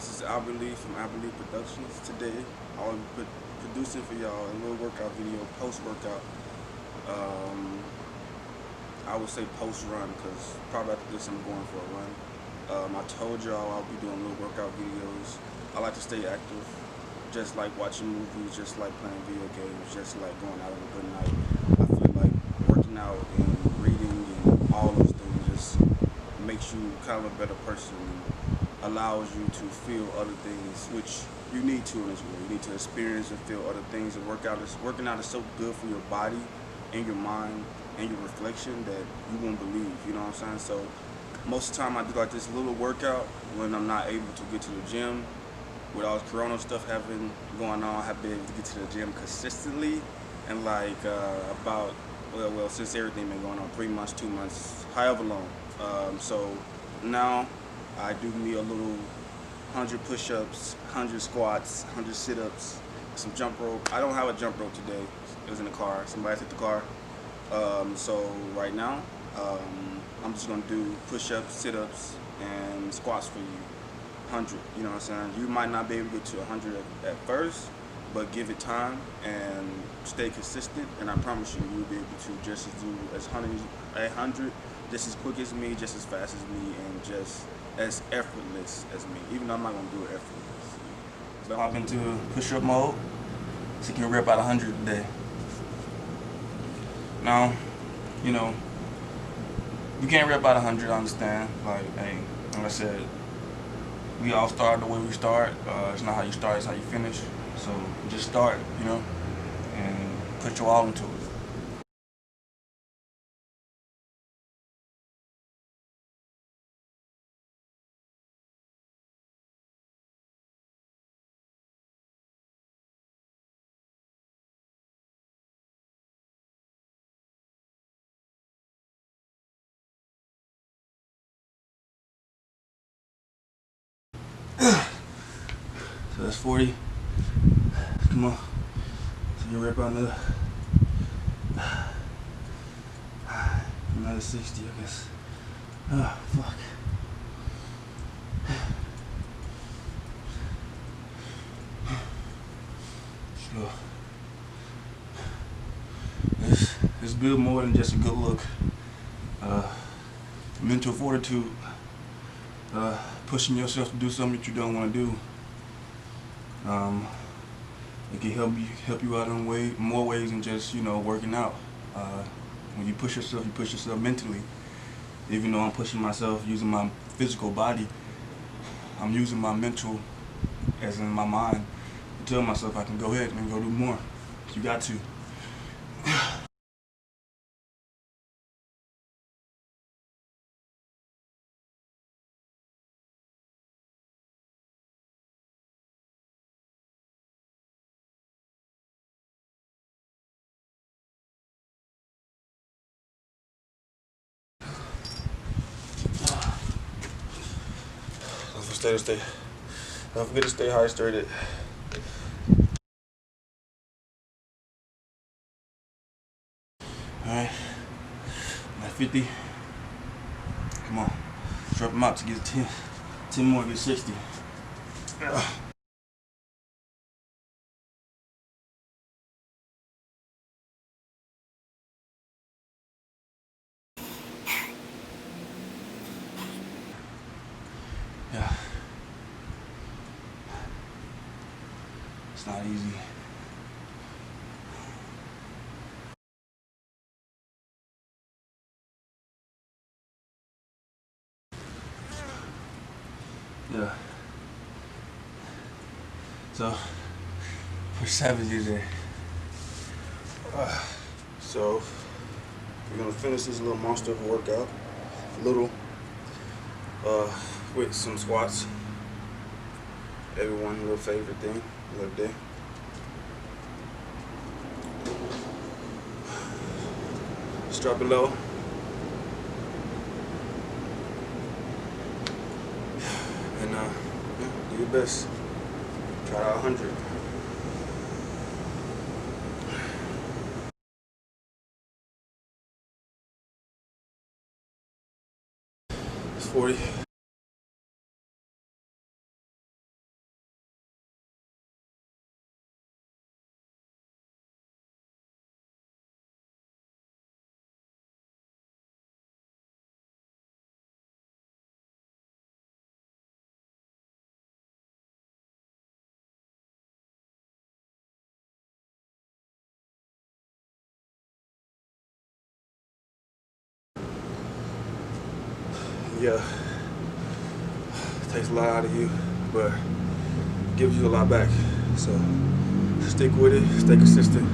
This is Albert Lee from Albert Lee Productions. Today, I will be producing for y'all a little workout video, post-workout. Um, I would say post-run because probably after this I'm going for a run. I told y'all I'll be doing little workout videos. I like to stay active, just like watching movies, just like playing video games, just like going out on a good night. I feel like working out and reading and all those things just makes you kind of a better person and allows you to feel other things, which you need to in this world. You need to experience and feel other things. And working out is so good for your body and your mind and your reflection that you won't believe. You know what I'm saying? So most of the time I do like this little workout when I'm not able to get to the gym. With all this corona stuff having going on, I have been able to get to the gym consistently and like about well since everything been going on, 3 months, 2 months, however long. So now I do me a little 100 push-ups, 100 squats, 100 sit-ups, some jump rope. I don't have a jump rope today. It was in the car. Somebody took the car. So right now, I'm just gonna do push-ups, sit-ups, and squats for you. 100. You know what I'm saying? You might not be able to get to 100 at first, but give it time and stay consistent, and I promise you, you'll be able to just do as 100 just as quick as me, just as fast as me, and just as effortless as me. Even though I'm not gonna do it effortless. So hop into push-up mode, so you can rep out 100 a day. Now, you know, you can't rep out 100. I understand. Like, hey, like I said, we all start the way we start. It's not how you start, it's how you finish. So just start, you know, and put your all into it. So that's 40. Come on. So you rep on another 60, I guess. Oh, fuck. So it's built more than just a good look. Mental fortitude. Pushing yourself to do something that you don't want to do. It can help you out in more ways than just, you know, working out. When you push yourself mentally. Even though I'm pushing myself using my physical body, I'm using my mental, as in my mind, to tell myself I can go ahead and go do more. You got to. Don't forget to stay hydrated. Alright, at 50. Come on, drop them out to get 10 more, get 60. Yeah, it's not easy. Yeah. So, we're savages there. So, we're gonna finish this little monster of a workout. With some squats. Everyone's little favorite thing, little day. Just drop it low. And yeah, do your best. Try out 100. It's 40. yeah, takes a lot out of you, but gives you a lot back. So stick with it, stay consistent.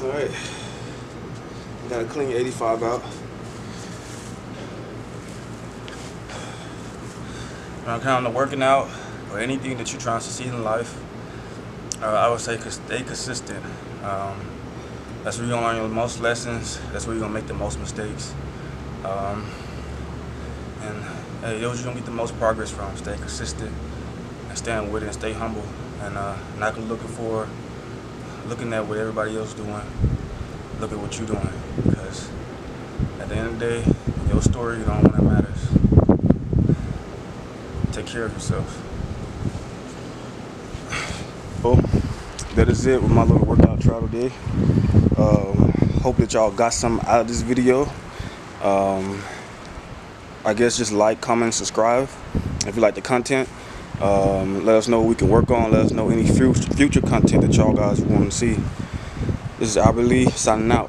All right, got a clean 85 out. When I'm kind of working out or anything that you're trying to succeed in life, I would say stay consistent. That's where you're gonna learn the most lessons. That's where you're gonna make the most mistakes. And hey, those you're gonna get the most progress from. Stay consistent and stand with it and stay humble and not looking at what everybody else is doing. Look at what you're doing, because at the end of the day, your story, you're the only one that matters. Take care of yourself. Well, that is it with my little workout trial today. Hope that y'all got something out of this video. I guess just like, comment, subscribe if you like the content. Let us know what we can work on. Let us know any future content that y'all guys want to see. This is Albert Lee signing out.